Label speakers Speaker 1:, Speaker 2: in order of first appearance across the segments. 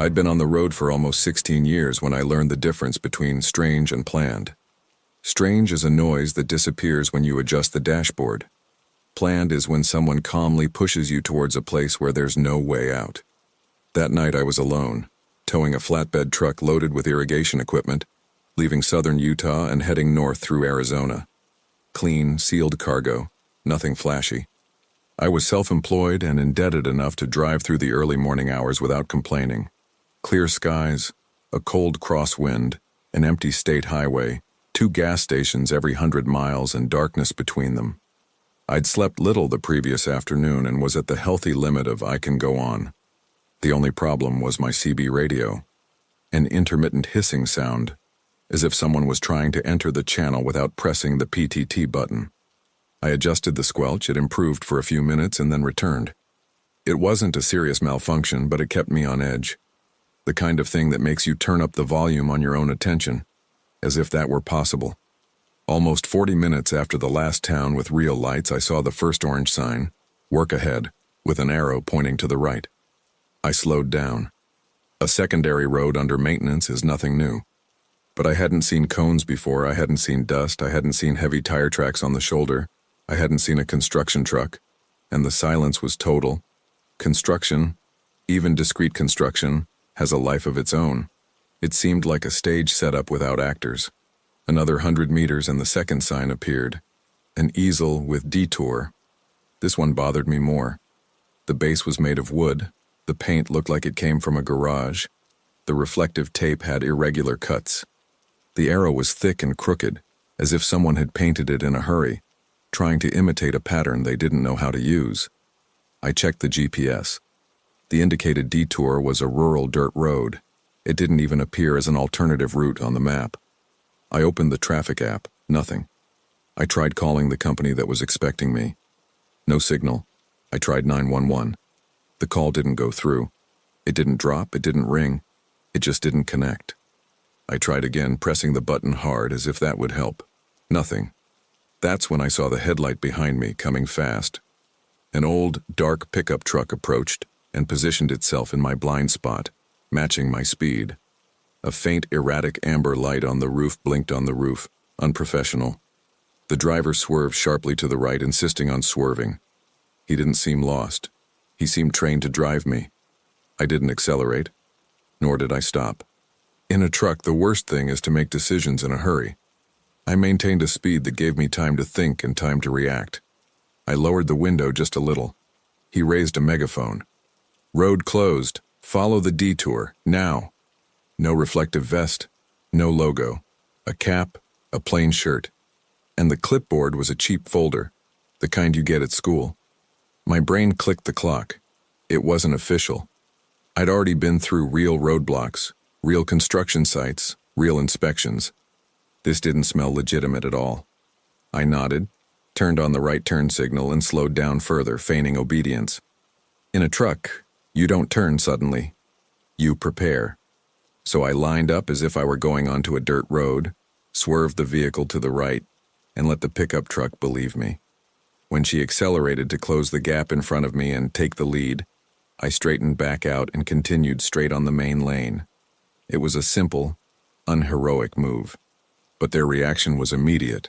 Speaker 1: I'd been on the road for almost 16 years when I learned the difference between strange and planned. Strange is a noise that disappears when you adjust the dashboard. Planned is when someone calmly pushes you towards a place where there's no way out. That night I was alone, towing a flatbed truck loaded with irrigation equipment, leaving southern Utah and heading north through Arizona. Clean, sealed cargo, nothing flashy. I was self-employed and indebted enough to drive through the early morning hours without complaining. Clear skies, a cold crosswind, an empty state highway, 2 gas stations every 100 miles and darkness between them. I'd slept little the previous afternoon and was at the healthy limit of I can go on. The only problem was my CB radio. An intermittent hissing sound, as if someone was trying to enter the channel without pressing the PTT button. I adjusted the squelch, it improved for a few minutes and then returned. It wasn't a serious malfunction, but it kept me on edge. The kind of thing that makes you turn up the volume on your own attention, as if that were possible. Almost 40 minutes after the last town with real lights, I saw the first orange sign, work ahead, with an arrow pointing to the right. I slowed down. A secondary road under maintenance is nothing new. But I hadn't seen cones before, I hadn't seen dust, I hadn't seen heavy tire tracks on the shoulder, I hadn't seen a construction truck, and the silence was total. Construction, even discreet construction, has a life of its own. It seemed like a stage set up without actors. Another 100 meters and the second sign appeared. An easel with detour. This one bothered me more. The base was made of wood. The paint looked like it came from a garage. The reflective tape had irregular cuts. The arrow was thick and crooked, as if someone had painted it in a hurry, trying to imitate a pattern they didn't know how to use. I checked the GPS. The indicated detour was a rural dirt road. It didn't even appear as an alternative route on the map. I opened the traffic app. Nothing. I tried calling the company that was expecting me. No signal. I tried 911. The call didn't go through. It didn't drop, it didn't ring. It just didn't connect. I tried again, pressing the button hard as if that would help. Nothing. That's when I saw the headlight behind me coming fast. An old, dark pickup truck approached and positioned itself in my blind spot, matching my speed. A faint, erratic amber light on the roof blinked on the roof, unprofessional. The driver swerved sharply to the right, insisting on swerving. He didn't seem lost. He seemed trained to drive me. I didn't accelerate, nor did I stop. In a truck, the worst thing is to make decisions in a hurry. I maintained a speed that gave me time to think and time to react. I lowered the window just a little. He raised a megaphone. Road closed. Follow the detour, now. No reflective vest, no logo, a cap, a plain shirt. And the clipboard was a cheap folder, the kind you get at school. My brain clicked the clock. It wasn't official. I'd already been through real roadblocks, real construction sites, real inspections. This didn't smell legitimate at all. I nodded, turned on the right turn signal and slowed down further, feigning obedience. In a truck, you don't turn suddenly. You prepare. So I lined up as if I were going onto a dirt road, swerved the vehicle to the right, and let the pickup truck believe me. When she accelerated to close the gap in front of me and take the lead, I straightened back out and continued straight on the main lane. It was a simple, unheroic move, but their reaction was immediate.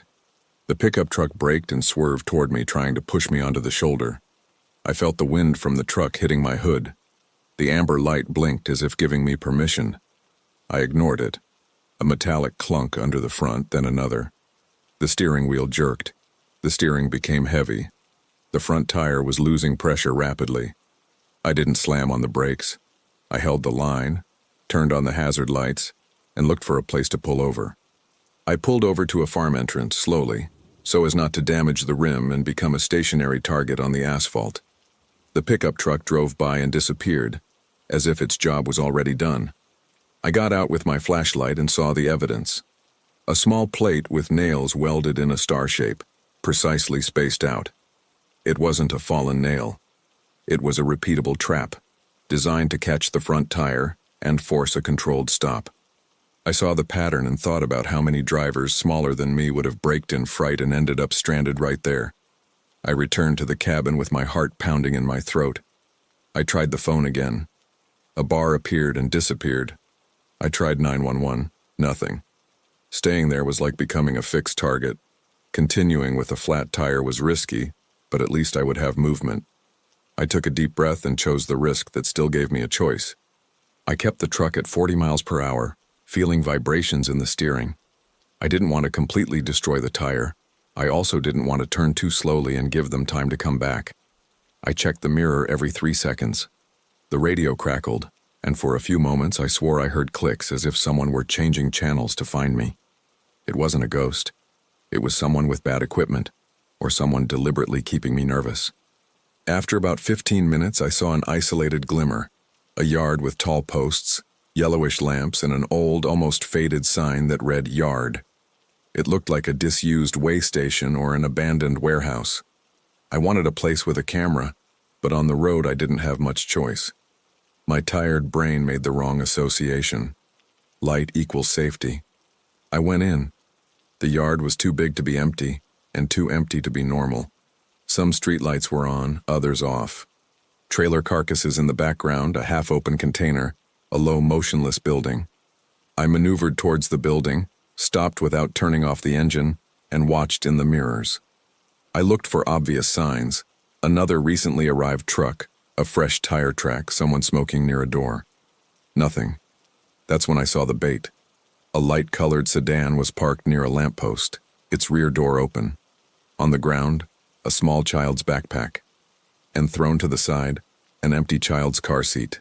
Speaker 1: The pickup truck braked and swerved toward me, trying to push me onto the shoulder. I felt the wind from the truck hitting my hood. The amber light blinked as if giving me permission. I ignored it. A metallic clunk under the front, then another. The steering wheel jerked. The steering became heavy. The front tire was losing pressure rapidly. I didn't slam on the brakes. I held the line, turned on the hazard lights, and looked for a place to pull over. I pulled over to a farm entrance slowly, so as not to damage the rim and become a stationary target on the asphalt. The pickup truck drove by and disappeared, as if its job was already done. I got out with my flashlight and saw the evidence. A small plate with nails welded in a star shape, precisely spaced out. It wasn't a fallen nail. It was a repeatable trap, designed to catch the front tire and force a controlled stop. I saw the pattern and thought about how many drivers smaller than me would have braked in fright and ended up stranded right there. I returned to the cabin with my heart pounding in my throat. I tried the phone again. A bar appeared and disappeared. I tried 911. Nothing. Staying there was like becoming a fixed target. Continuing with a flat tire was risky, but at least I would have movement. I took a deep breath and chose the risk that still gave me a choice. I kept the truck at 40 miles per hour, feeling vibrations in the steering. I didn't want to completely destroy the tire. I also didn't want to turn too slowly and give them time to come back. I checked the mirror every 3 seconds. The radio crackled, and for a few moments I swore I heard clicks as if someone were changing channels to find me. It wasn't a ghost. It was someone with bad equipment, or someone deliberately keeping me nervous. After about 15 minutes, I saw an isolated glimmer, a yard with tall posts, yellowish lamps, and an old, almost faded sign that read Yard. It looked like a disused way station or an abandoned warehouse. I wanted a place with a camera, but on the road I didn't have much choice. My tired brain made the wrong association. Light equals safety. I went in. The yard was too big to be empty, and too empty to be normal. Some streetlights were on, others off. Trailer carcasses in the background, a half-open container, a low motionless building. I maneuvered towards the building, stopped without turning off the engine, and watched in the mirrors. I looked for obvious signs: another recently arrived truck, a fresh tire track, someone smoking near a door. Nothing. That's when I saw the bait. A light-colored sedan was parked near a lamppost, its rear door open. On the ground, a small child's backpack. And thrown to the side, an empty child's car seat.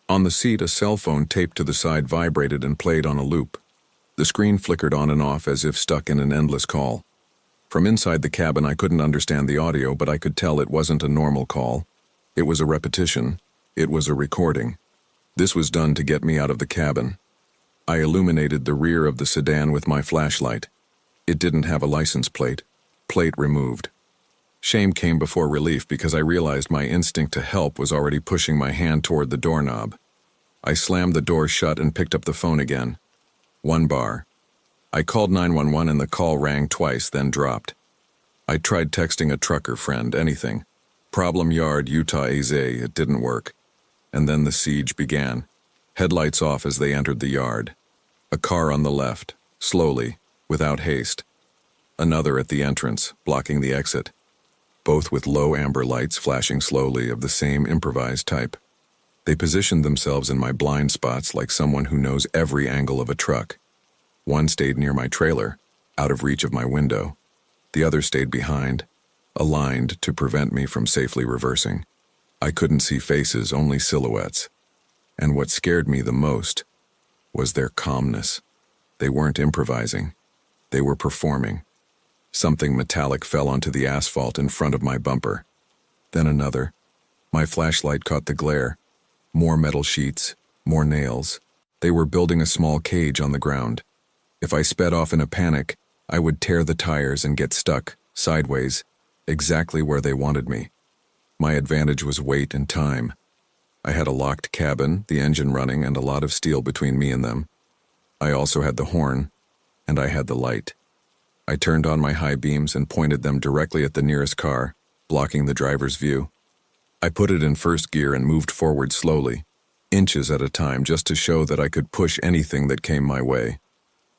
Speaker 1: On the seat, a cell phone taped to the side vibrated and played on a loop. The screen flickered on and off as if stuck in an endless call. From inside the cabin, I couldn't understand the audio, but I could tell it wasn't a normal call. It was a repetition. It was a recording. This was done to get me out of the cabin. I illuminated the rear of the sedan with my flashlight. It didn't have a license plate. Plate removed. Shame came before relief because I realized my instinct to help was already pushing my hand toward the doorknob. I slammed the door shut and picked up the phone again. 1 bar. I called 911 and the call rang twice, then dropped. I tried texting a trucker friend, anything. Problem Yard, Utah AZ, it didn't work. And then the siege began. Headlights off as they entered the yard. A car on the left, slowly, without haste. Another at the entrance, blocking the exit. Both with low amber lights flashing slowly of the same improvised type. They positioned themselves in my blind spots like someone who knows every angle of a truck. One stayed near my trailer, out of reach of my window. The other stayed behind, aligned to prevent me from safely reversing. I couldn't see faces, only silhouettes. And what scared me the most was their calmness. They weren't improvising. They were performing. Something metallic fell onto the asphalt in front of my bumper. Then another. My flashlight caught the glare. More metal sheets, more nails. They were building a small cage on the ground. If I sped off in a panic, I would tear the tires and get stuck, sideways, exactly where they wanted me. My advantage was weight and time. I had a locked cabin, the engine running, and a lot of steel between me and them. I also had the horn, and I had the light. I turned on my high beams and pointed them directly at the nearest car, blocking the driver's view. I put it in first gear and moved forward slowly, inches at a time, just to show that I could push anything that came my way.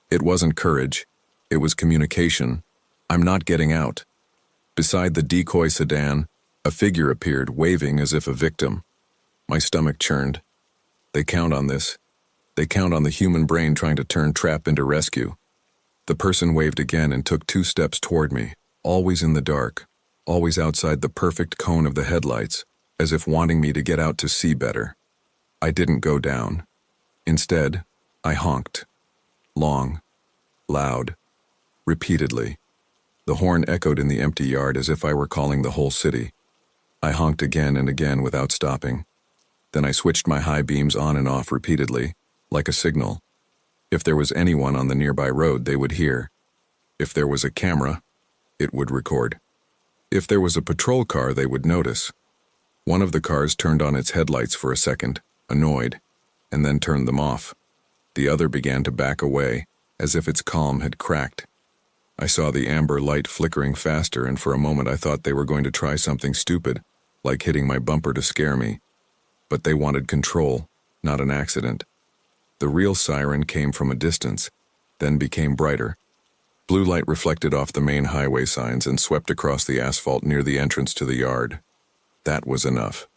Speaker 1: It wasn't courage. It was communication. I'm not getting out. Beside the decoy sedan, a figure appeared, waving as if a victim. My stomach churned. They count on this. They count on the human brain trying to turn trap into rescue. The person waved again and took 2 steps toward me, always in the dark, always outside the perfect cone of the headlights, as if wanting me to get out to see better. I didn't go down. Instead, I honked. Long, loud, repeatedly. The horn echoed in the empty yard as if I were calling the whole city. I honked again and again without stopping. Then I switched my high beams on and off repeatedly, like a signal. If there was anyone on the nearby road, they would hear. If there was a camera, it would record. If there was a patrol car, they would notice. One of the cars turned on its headlights for a second, annoyed, and then turned them off. The other began to back away, as if its calm had cracked. I saw the amber light flickering faster, and for a moment I thought they were going to try something stupid, like hitting my bumper to scare me. But they wanted control. not an accident. The real siren came from a distance, then became brighter. Blue light reflected off the main highway signs and swept across the asphalt near the entrance to the yard. That was enough.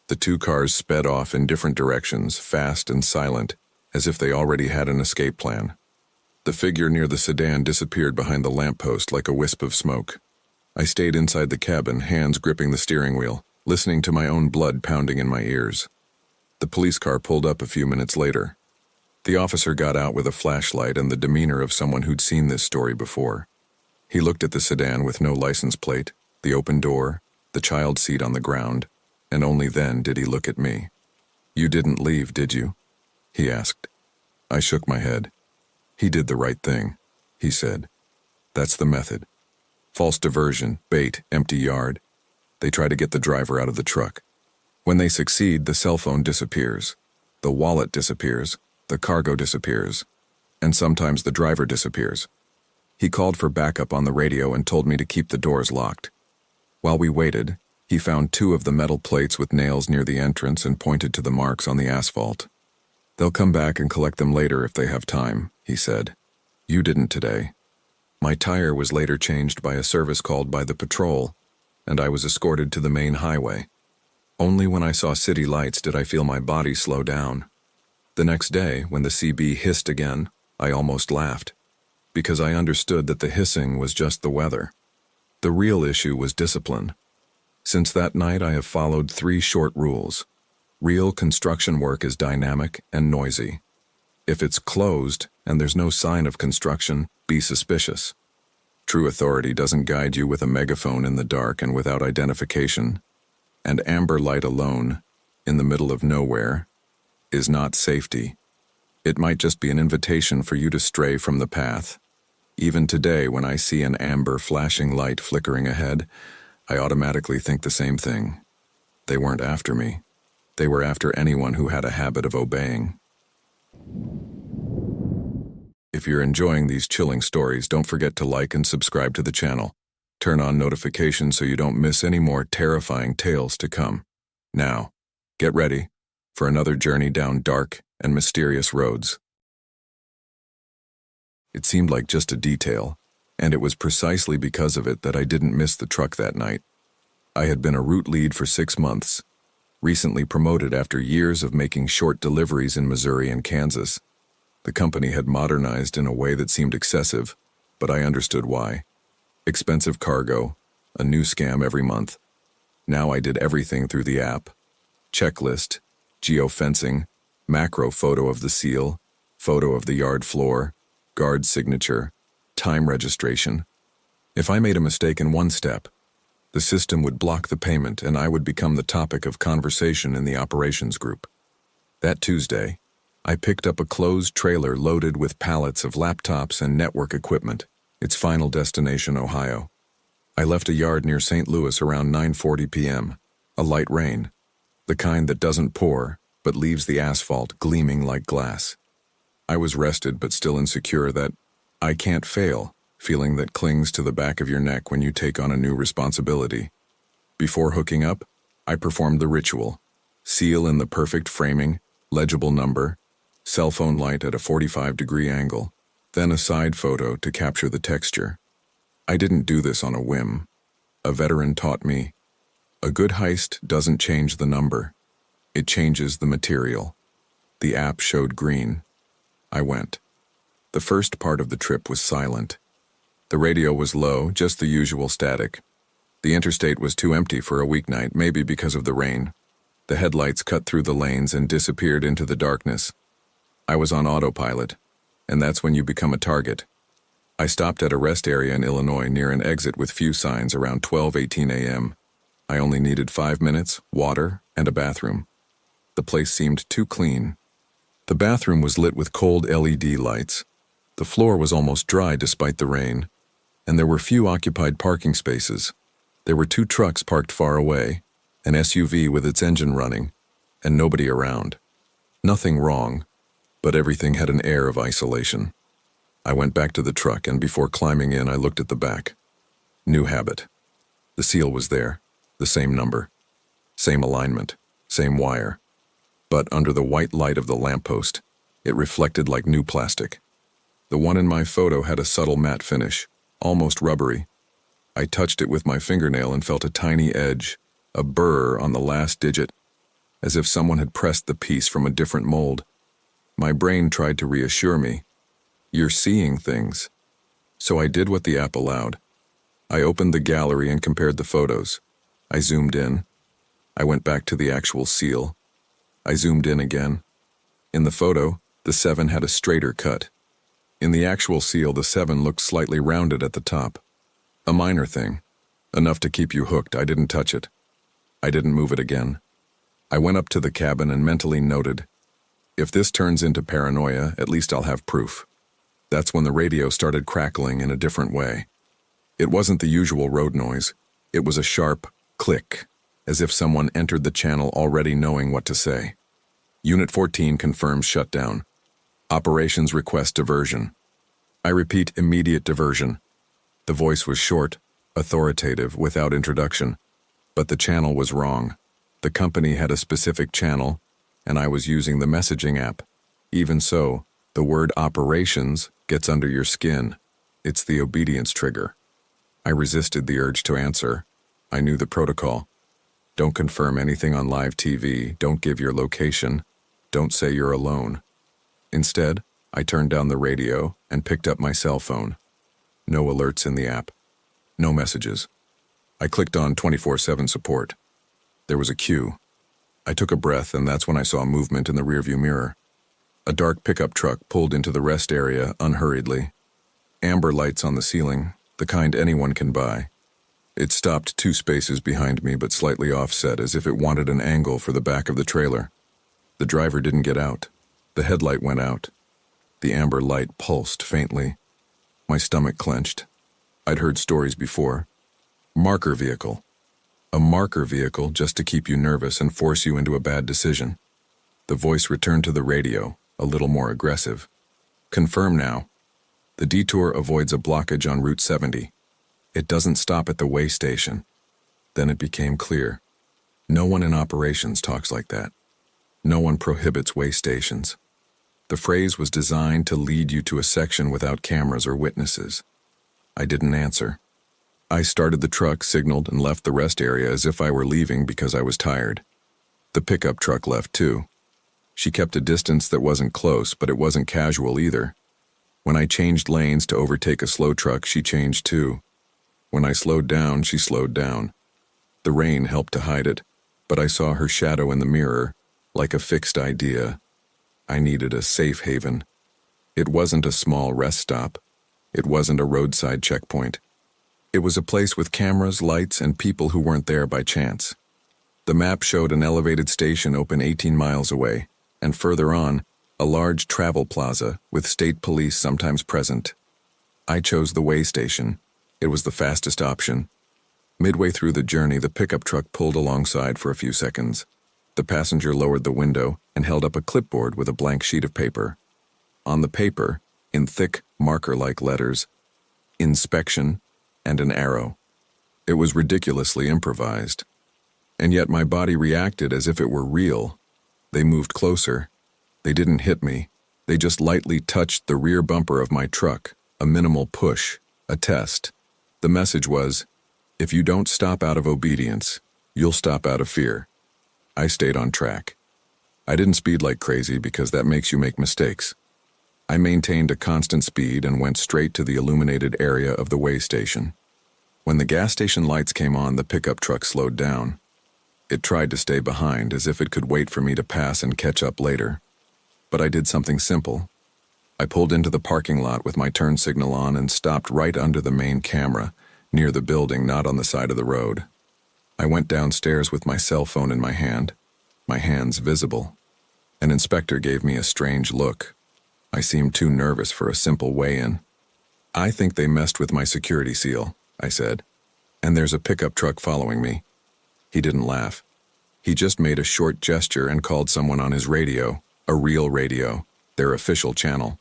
Speaker 1: The two cars sped off in different directions, fast and silent, as if they already had an escape plan. The figure near the sedan disappeared behind the lamppost like a wisp of smoke. I stayed inside the cabin, hands gripping the steering wheel, listening to my own blood pounding in my ears. The police car pulled up a few minutes later. The officer got out with a flashlight and the demeanor of someone who'd seen this story before. He looked at the sedan with no license plate, the open door, the child seat on the ground, and only then did he look at me. "You didn't leave, did you?" he asked. I shook my head. "He did the right thing," he said. "That's the method. False diversion, bait, empty yard. They try to get the driver out of the truck. When they succeed, the cell phone disappears. The wallet disappears. The cargo disappears. And sometimes the driver disappears." He called for backup on the radio and told me to keep the doors locked. While we waited, he found 2 of the metal plates with nails near the entrance and pointed to the marks on the asphalt. "They'll come back and collect them later if they have time," he said. "You didn't today." My tire was later changed by a service called by the patrol, and I was escorted to the main highway. Only when I saw city lights did I feel my body slow down. The next day, when the CB hissed again, I almost laughed, because I understood that the hissing was just the weather. The real issue was discipline. Since that night, I have followed 3 short rules. Real construction work is dynamic and noisy. If it's closed and there's no sign of construction, be suspicious. True authority doesn't guide you with a megaphone in the dark and without identification. And amber light alone, in the middle of nowhere, is not safety. It might just be an invitation for you to stray from the path. Even today, when I see an amber flashing light flickering ahead, I automatically think the same thing. They weren't after me. They were after anyone who had a habit of obeying. If you're enjoying these chilling stories, don't forget to like and subscribe to the channel. Turn on notifications so you don't miss any more terrifying tales to come. Now, get ready for another journey down dark and mysterious roads. It seemed like just a detail, and it was precisely because of it that I didn't miss the truck that night. I had been a route lead for 6 months, recently promoted after years of making short deliveries in Missouri and Kansas. The company had modernized in a way that seemed excessive, but I understood why. Expensive cargo, a new scam every month. Now I did everything through the app. Checklist, geofencing, macro photo of the seal, photo of the yard floor, guard signature, time registration. If I made a mistake in one step, the system would block the payment and I would become the topic of conversation in the operations group. That Tuesday, I picked up a closed trailer loaded with pallets of laptops and network equipment, its final destination, Ohio. I left a yard near St. Louis around 9:40 p.m., a light rain, the kind that doesn't pour, but leaves the asphalt gleaming like glass. I was rested but still insecure, that I can't fail feeling that clings to the back of your neck when you take on a new responsibility. Before hooking up, I performed the ritual. Seal in the perfect framing, legible number, cell phone light at a 45-degree angle, then a side photo to capture the texture. I didn't do this on a whim. A veteran taught me, a good heist doesn't change the number. It changes the material. The app showed green. I went. The first part of the trip was silent. The radio was low, just the usual static. The interstate was too empty for a weeknight, maybe because of the rain. The headlights cut through the lanes and disappeared into the darkness. I was on autopilot, and that's when you become a target. I stopped at a rest area in Illinois near an exit with few signs around 12:18 a.m. I only needed 5 minutes, water, and a bathroom. The place seemed too clean. The bathroom was lit with cold LED lights. The floor was almost dry despite the rain, and there were few occupied parking spaces. There were 2 trucks parked far away, an SUV with its engine running, and nobody around. Nothing wrong, but everything had an air of isolation. I went back to the truck, and before climbing in, I looked at the back. New habit. The seal was there, the same number, same alignment, same wire. but under the white light of the lamppost, it reflected like new plastic. The one in my photo had a subtle matte finish, almost rubbery. I touched it with my fingernail and felt a tiny edge, a burr on the last digit, as if someone had pressed the piece from a different mold. My brain tried to reassure me. You're seeing things. So I did what the app allowed. I opened the gallery and compared the photos. I zoomed in. I went back to the actual seal. I zoomed in again. In the photo, the 7 had a straighter cut. In the actual seal, the 7 looked slightly rounded at the top. A minor thing. Enough to keep you hooked. I didn't touch it. I didn't move it again. I went up to the cabin and mentally noted, if this turns into paranoia, at least I'll have proof. That's when the radio started crackling in a different way. It wasn't the usual road noise. It was a sharp click, as if someone entered the channel already knowing what to say. Unit 14 confirms shutdown. Operations request diversion. I repeat, immediate diversion. The voice was short, authoritative, without introduction. But the channel was wrong. The company had a specific channel, and I was using the messaging app. Even so, the word operations gets under your skin. It's the obedience trigger. I resisted the urge to answer. I knew the protocol. Don't confirm anything on live TV. Don't give your location. Don't say you're alone. Instead, I turned down the radio and picked up my cell phone. No alerts in the app. No messages. I clicked on 24/7 support. There was a queue. I took a breath, and that's when I saw movement in the rearview mirror. A dark pickup truck pulled into the rest area unhurriedly. Amber lights on the ceiling, the kind anyone can buy. It stopped 2 spaces behind me, but slightly offset, as if it wanted an angle for the back of the trailer. The driver didn't get out. The headlight went out. The amber light pulsed faintly. My stomach clenched. I'd heard stories before. Marker vehicle. A marker vehicle just to keep you nervous and force you into a bad decision. The voice returned to the radio, a little more aggressive. Confirm now. The detour avoids a blockage on Route 70. It doesn't stop at the way station. Then it became clear. No one in operations talks like that. No one prohibits way stations. The phrase was designed to lead you to a section without cameras or witnesses. I didn't answer. I started the truck, signaled, and left the rest area as if I were leaving because I was tired. The pickup truck left too. She kept a distance that wasn't close, but it wasn't casual either. When I changed lanes to overtake a slow truck, she changed too. When I slowed down, she slowed down. The rain helped to hide it, but I saw her shadow in the mirror, like a fixed idea. I needed a safe haven. It wasn't a small rest stop. It wasn't a roadside checkpoint. It was a place with cameras, lights, and people who weren't there by chance. The map showed an elevated station open 18 miles away, and further on, a large travel plaza with state police sometimes present. I chose the way station. It was the fastest option. Midway through the journey, the pickup truck pulled alongside for a few seconds. The passenger lowered the window and held up a clipboard with a blank sheet of paper. On the paper, in thick, marker-like letters, inspection, and an arrow. It was ridiculously improvised. And yet my body reacted as if it were real. They moved closer. They didn't hit me. They just lightly touched the rear bumper of my truck, a minimal push, a test. The message was, if you don't stop out of obedience, you'll stop out of fear. I stayed on track. I didn't speed like crazy because that makes you make mistakes. I maintained a constant speed and went straight to the illuminated area of the way station. When the gas station lights came on, the pickup truck slowed down. It tried to stay behind, as if it could wait for me to pass and catch up later. But I did something simple. I pulled into the parking lot with my turn signal on and stopped right under the main camera, near the building, not on the side of the road. I went downstairs with my cell phone in my hand, my hands visible. An inspector gave me a strange look. I seemed too nervous for a simple weigh-in. I think they messed with my security seal, I said. And there's a pickup truck following me. He didn't laugh. He just made a short gesture and called someone on his radio, a real radio, their official channel.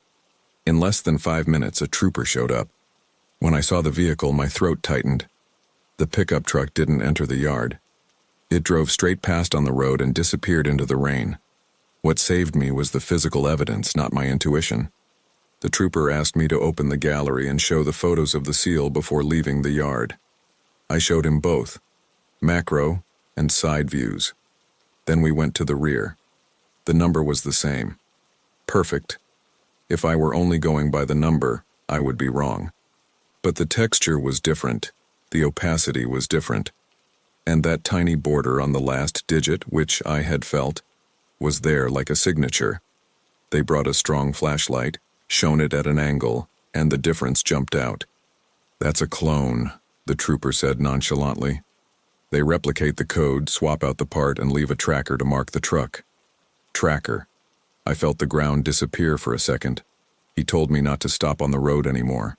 Speaker 1: In less than 5 minutes, a trooper showed up. When I saw the vehicle, my throat tightened. The pickup truck didn't enter the yard. It drove straight past on the road and disappeared into the rain. What saved me was the physical evidence, not my intuition. The trooper asked me to open the gallery and show the photos of the seal before leaving the yard. I showed him both, macro and side views. Then we went to the rear. The number was the same. Perfect. If I were only going by the number, I would be wrong. But the texture was different, the opacity was different, and that tiny border on the last digit, which I had felt, was there like a signature. They brought a strong flashlight, shone it at an angle, and the difference jumped out. "That's a clone," the trooper said nonchalantly. "They replicate the code, swap out the part, and leave a tracker to mark the truck." Tracker. I felt the ground disappear for a second. He told me not to stop on the road anymore.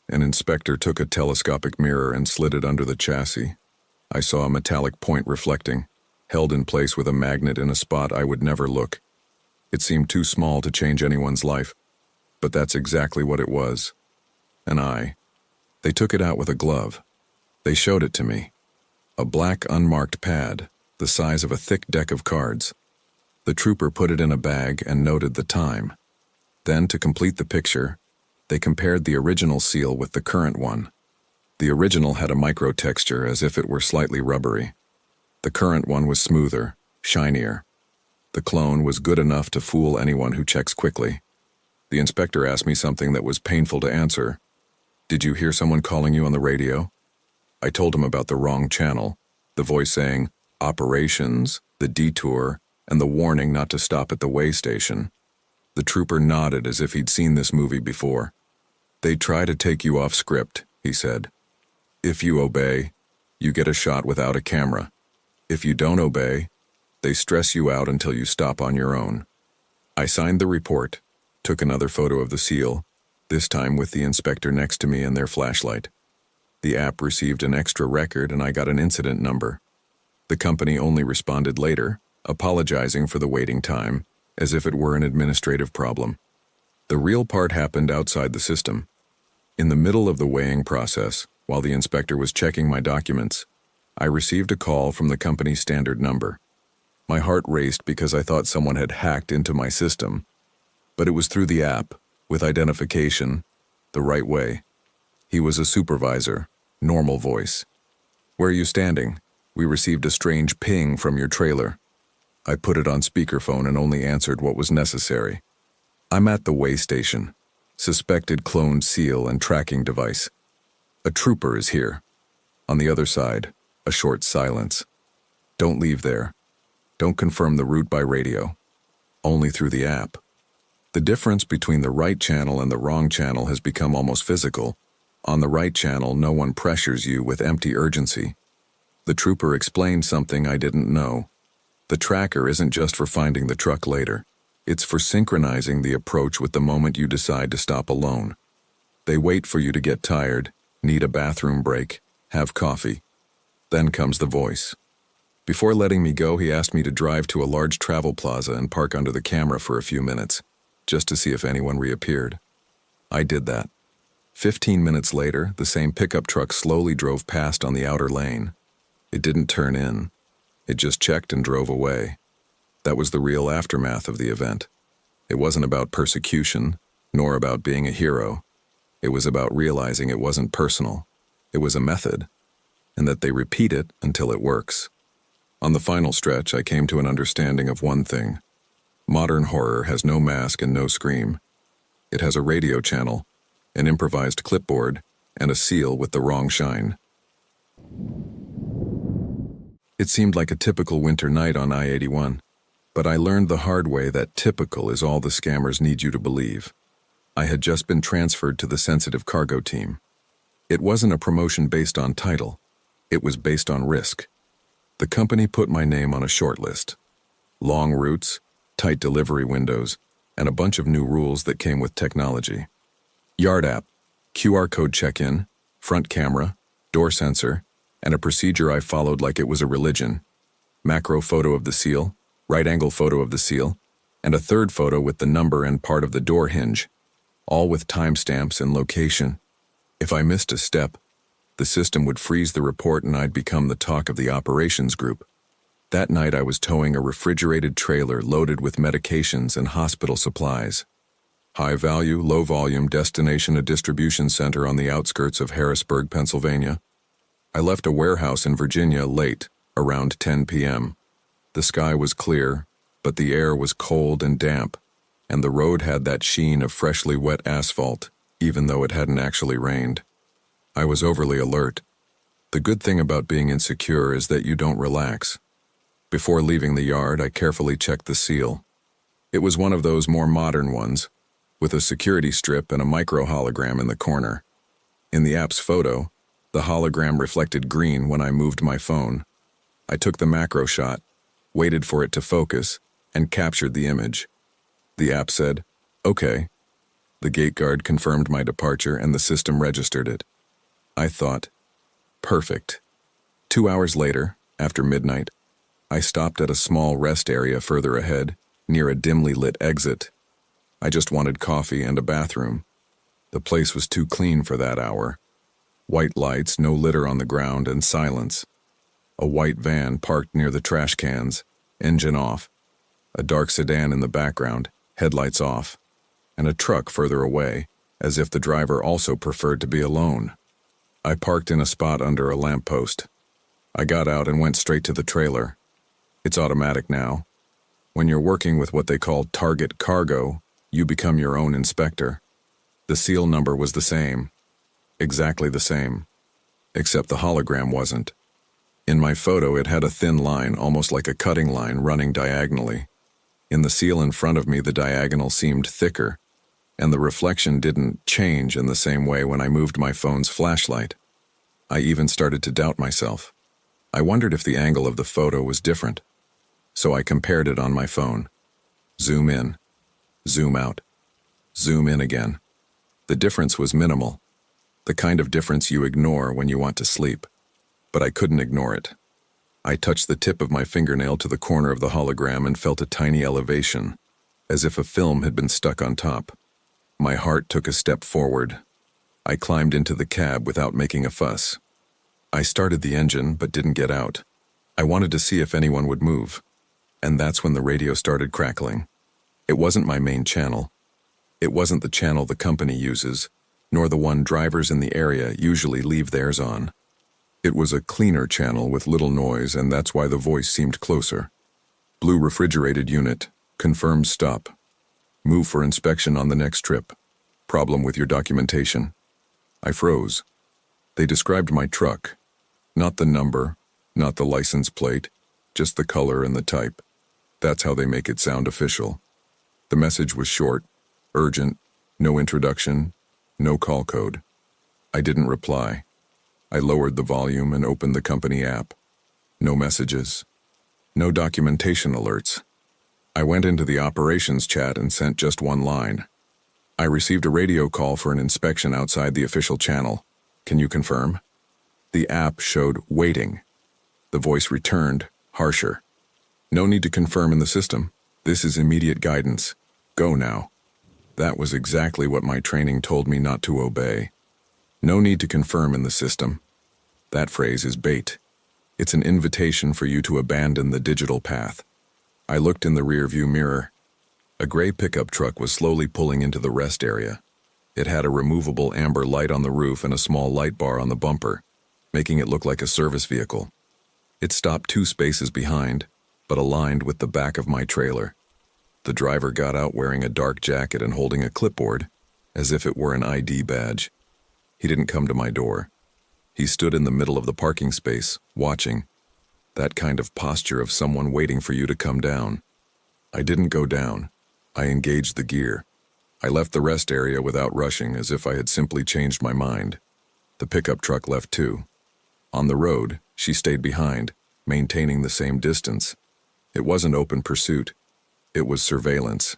Speaker 1: An inspector took a telescopic mirror and slid it under the chassis. I saw a metallic point reflecting, held in place with a magnet in a spot I would never look. It seemed too small to change anyone's life, but that's exactly what it was. An eye. They took it out with a glove. They showed it to me. A black unmarked pad, the size of a thick deck of cards. The trooper put it in a bag and noted the time. Then, to complete the picture, they compared the original seal with the current one. The original had a micro-texture as if it were slightly rubbery. The current one was smoother, shinier. The clone was good enough to fool anyone who checks quickly. The inspector asked me something that was painful to answer. "Did you hear someone calling you on the radio?" I told him about the wrong channel, the voice saying, "Operations, the detour, and the warning not to stop at the way station." The trooper nodded as if he'd seen this movie before. "They try to take you off script," he said. "If you obey, you get a shot without a camera. If you don't obey, they stress you out until you stop on your own." I signed the report, took another photo of the seal, this time with the inspector next to me and their flashlight. The app received an extra record and I got an incident number. The company only responded later, apologizing for the waiting time, as if it were an administrative problem. The real part happened outside the system. In the middle of the weighing process, while the inspector was checking my documents, I received a call from the company's standard number. My heart raced because I thought someone had hacked into my system, but it was through the app, with identification, the right way. He was a supervisor, normal voice. "Where are you standing? We received a strange ping from your trailer." I put it on speakerphone and only answered what was necessary. "I'm at the way station. Suspected cloned seal and tracking device. A trooper is here." On the other side, a short silence. "Don't leave there. Don't confirm the route by radio. Only through the app." The difference between the right channel and the wrong channel has become almost physical. On the right channel, no one pressures you with empty urgency. The trooper explained something I didn't know. The tracker isn't just for finding the truck later. It's for synchronizing the approach with the moment you decide to stop alone. They wait for you to get tired, need a bathroom break, have coffee. Then comes the voice. Before letting me go, he asked me to drive to a large travel plaza and park under the camera for a few minutes, just to see if anyone reappeared. I did that. 15 minutes later, the same pickup truck slowly drove past on the outer lane. It didn't turn in. It just checked and drove away. That was the real aftermath of the event. It wasn't about persecution, nor about being a hero. It was about realizing it wasn't personal. It was a method, and that they repeat it until it works. On the final stretch, I came to an understanding of one thing. Modern horror has no mask and no scream. It has a radio channel, an improvised clipboard, and a seal with the wrong shine. It seemed like a typical winter night on I-81, but I learned the hard way that typical is all the scammers need you to believe. I had just been transferred to the sensitive cargo team. It wasn't a promotion based on title. It was based on risk. The company put my name on a short list. Long routes, tight delivery windows, and a bunch of new rules that came with technology. Yard app, QR code check-in, front camera, door sensor, and a procedure I followed like it was a religion. Macro photo of the seal, right-angle photo of the seal, and a third photo with the number and part of the door hinge, all with timestamps and location. If I missed a step, the system would freeze the report and I'd become the talk of the operations group. That night I was towing a refrigerated trailer loaded with medications and hospital supplies. High value, low volume destination, a distribution center on the outskirts of Harrisburg, Pennsylvania. I left a warehouse in Virginia late, around 10 p.m. The sky was clear, but the air was cold and damp, and the road had that sheen of freshly wet asphalt, even though it hadn't actually rained. I was overly alert. The good thing about being insecure is that you don't relax. Before leaving the yard, I carefully checked the seal. It was one of those more modern ones, with a security strip and a micro-hologram in the corner. In the app's photo, the hologram reflected green when I moved my phone. I took the macro shot, waited for it to focus, and captured the image. The app said, "Okay." The gate guard confirmed my departure and the system registered it. I thought, perfect. 2 hours later, after midnight, I stopped at a small rest area further ahead, near a dimly lit exit. I just wanted coffee and a bathroom. The place was too clean for that hour. White lights, no litter on the ground, and silence. A white van parked near the trash cans, engine off. A dark sedan in the background, headlights off. And a truck further away, as if the driver also preferred to be alone. I parked in a spot under a lamppost. I got out and went straight to the trailer. It's automatic now. When you're working with what they call target cargo, you become your own inspector. The seal number was the same. Exactly the same. Except the hologram wasn't. In my photo, it had a thin line, almost like a cutting line, running diagonally. In the seal in front of me, the diagonal seemed thicker, and the reflection didn't change in the same way when I moved my phone's flashlight. I even started to doubt myself. I wondered if the angle of the photo was different. So I compared it on my phone. Zoom in, zoom out, zoom in again. The difference was minimal, the kind of difference you ignore when you want to sleep. But I couldn't ignore it. I touched the tip of my fingernail to the corner of the hologram and felt a tiny elevation, as if a film had been stuck on top. My heart took a step forward. I climbed into the cab without making a fuss. I started the engine but didn't get out. I wanted to see if anyone would move. And that's when the radio started crackling. It wasn't my main channel. It wasn't the channel the company uses, nor the one drivers in the area usually leave theirs on. It was a cleaner channel with little noise, and that's why the voice seemed closer. Blue refrigerated unit. Confirmed stop. Move for inspection on the next trip. Problem with your documentation. I froze. They described my truck. Not the number, not the license plate, just the color and the type. That's how they make it sound official. The message was short, urgent, no introduction, no call code. I didn't reply. I lowered the volume and opened the company app. No messages. No documentation alerts. I went into the operations chat and sent just one line. I received a radio call for an inspection outside the official channel. Can you confirm? The app showed waiting. The voice returned, harsher. No need to confirm in the system. This is immediate guidance. Go now. That was exactly what my training told me not to obey. No need to confirm in the system. That phrase is bait. It's an invitation for you to abandon the digital path. I looked in the rearview mirror. A gray pickup truck was slowly pulling into the rest area. It had a removable amber light on the roof and a small light bar on the bumper, making it look like a service vehicle. It stopped 2 spaces behind, but aligned with the back of my trailer. The driver got out wearing a dark jacket and holding a clipboard, as if it were an ID badge. He didn't come to my door. He stood in the middle of the parking space, watching. That kind of posture of someone waiting for you to come down. I didn't go down. I engaged the gear. I left the rest area without rushing, as if I had simply changed my mind. The pickup truck left too. On the road, she stayed behind, maintaining the same distance. It wasn't open pursuit. It was surveillance.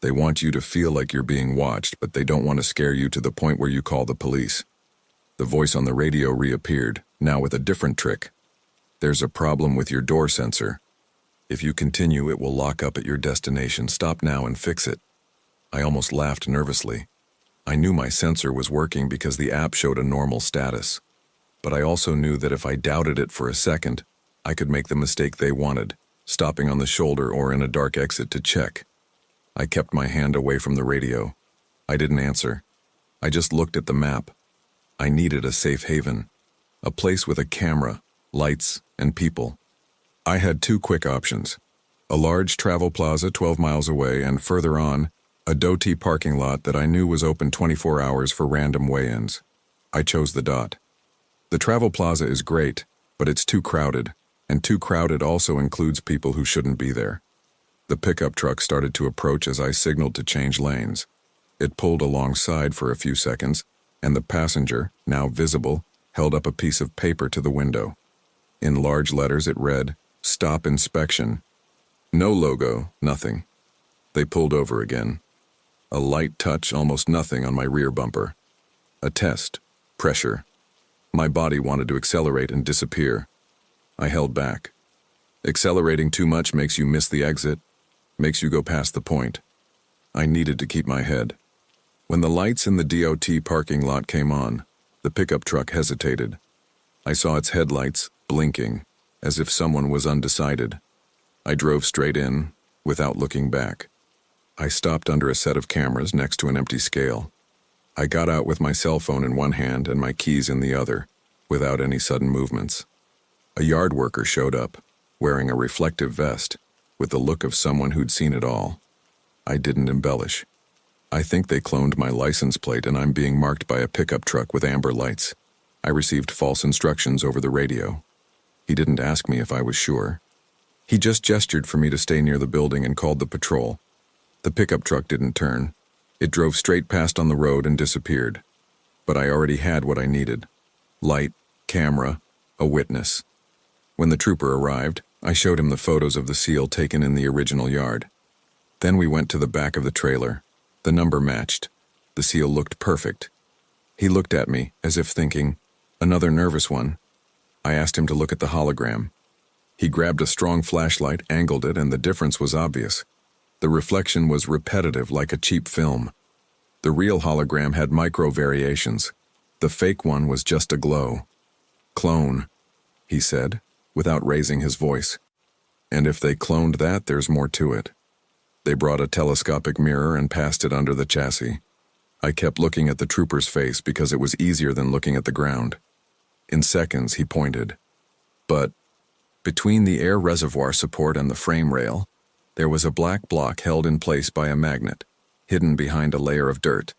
Speaker 1: They want you to feel like you're being watched, but they don't want to scare you to the point where you call the police. The voice on the radio reappeared, now with a different trick. There's a problem with your door sensor. If you continue, it will lock up at your destination. Stop now and fix it. I almost laughed nervously. I knew my sensor was working because the app showed a normal status. But I also knew that if I doubted it for a second, I could make the mistake they wanted, stopping on the shoulder or in a dark exit to check. I kept my hand away from the radio. I didn't answer. I just looked at the map. I needed a safe haven, a place with a camera, lights, and people. I had two quick options: a large travel plaza 12 miles away, and further on, a detour parking lot that I knew was open 24 hours for random weigh-ins. I chose the dot. The travel plaza is great, but it's too crowded, and too crowded also includes people who shouldn't be there. The pickup truck started to approach as I signaled to change lanes. It pulled alongside for a few seconds, and the passenger, now visible, held up a piece of paper to the window. In large letters it read, "Stop inspection." No logo, nothing. They pulled over again. A light touch, almost nothing on my rear bumper. A test. Pressure. My body wanted to accelerate and disappear. I held back. Accelerating too much makes you miss the exit, makes you go past the point. I needed to keep my head. When the lights in the DOT parking lot came on, the pickup truck hesitated. I saw its headlights blinking, as if someone was undecided. I drove straight in, without looking back. I stopped under a set of cameras next to an empty scale. I got out with my cell phone in one hand and my keys in the other, without any sudden movements. A yard worker showed up, wearing a reflective vest, with the look of someone who'd seen it all. I didn't embellish. I think they cloned my license plate and I'm being marked by a pickup truck with amber lights. I received false instructions over the radio. He didn't ask me if I was sure. He just gestured for me to stay near the building and called the patrol. The pickup truck didn't turn. It drove straight past on the road and disappeared. But I already had what I needed: light, camera, a witness. When the trooper arrived, I showed him the photos of the seal taken in the original yard. Then we went to the back of the trailer. The number matched. The seal looked perfect. He looked at me, as if thinking, "Another nervous one." I asked him to look at the hologram. He grabbed a strong flashlight, angled it, and the difference was obvious. The reflection was repetitive, like a cheap film. The real hologram had micro variations. The fake one was just a glow. "Clone," he said, without raising his voice. "And if they cloned that, there's more to it." They brought a telescopic mirror and passed it under the chassis. I kept looking at the trooper's face because it was easier than looking at the ground. In seconds, he pointed. But between the air reservoir support and the frame rail, there was a black block held in place by a magnet, hidden behind a layer of dirt.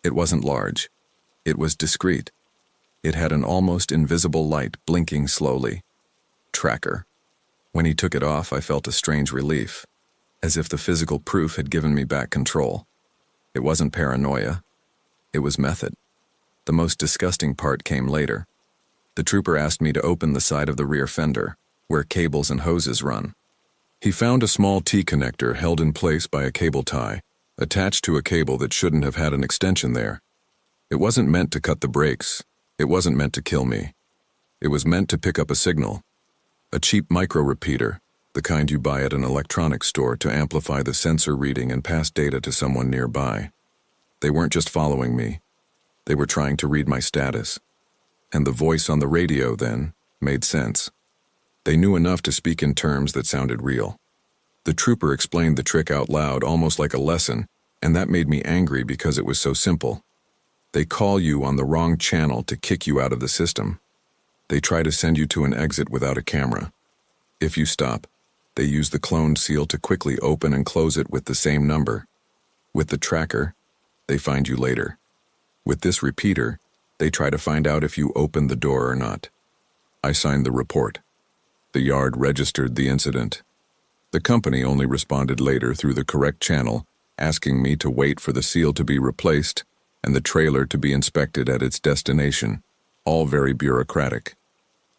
Speaker 1: It wasn't large. It was discreet. It had an almost invisible light blinking slowly. Tracker. When he took it off, I felt a strange relief, as if the physical proof had given me back control. It wasn't paranoia. It was method. The most disgusting part came later. The trooper asked me to open the side of the rear fender, where cables and hoses run. He found a small T-connector held in place by a cable tie, attached to a cable that shouldn't have had an extension there. It wasn't meant to cut the brakes. It wasn't meant to kill me. It was meant to pick up a signal. A cheap micro-repeater, the kind you buy at an electronics store to amplify the sensor reading and pass data to someone nearby. They weren't just following me. They were trying to read my status. And the voice on the radio, then, made sense. They knew enough to speak in terms that sounded real. The trooper explained the trick out loud, almost like a lesson, and that made me angry because it was so simple. They call you on the wrong channel to kick you out of the system. They try to send you to an exit without a camera. If you stop, they use the cloned seal to quickly open and close it with the same number. With the tracker, they find you later. With this repeater, they try to find out if you opened the door or not. I signed the report. The yard registered the incident. The company only responded later through the correct channel, asking me to wait for the seal to be replaced and the trailer to be inspected at its destination, all very bureaucratic.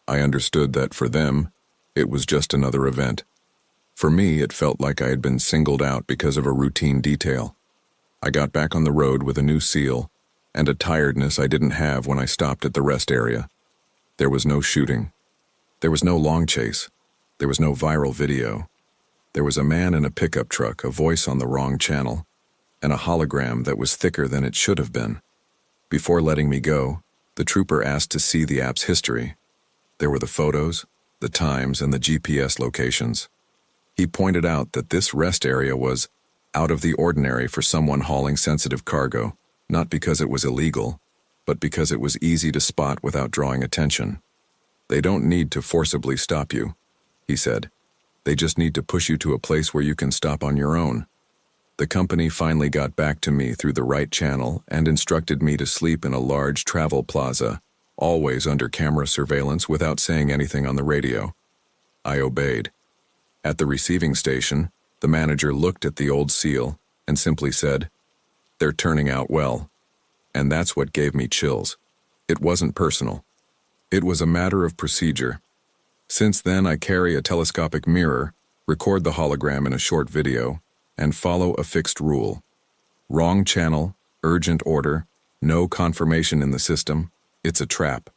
Speaker 1: I understood that for them, it was just another event. For me, it felt like I had been singled out because of a routine detail. I got back on the road with a new seal and a tiredness I didn't have when I stopped at the rest area. There was no shooting. There was no long chase. There was no viral video. There was a man in a pickup truck, a voice on the wrong channel, and a hologram that was thicker than it should have been. Before letting me go, the trooper asked to see the app's history. There were the photos, the times, and the GPS locations. He pointed out that this rest area was out of the ordinary for someone hauling sensitive cargo, not because it was illegal, but because it was easy to spot without drawing attention. They don't need to forcibly stop you, he said. They just need to push you to a place where you can stop on your own. The company finally got back to me through the right channel and instructed me to sleep in a large travel plaza, always under camera surveillance without saying anything on the radio. I obeyed. At the receiving station, the manager looked at the old seal and simply said, "They're turning out well." And that's what gave me chills. It wasn't personal. It was a matter of procedure. Since then, I carry a telescopic mirror, record the hologram in a short video, and follow a fixed rule. Wrong channel, urgent order, no confirmation in the system, it's a trap.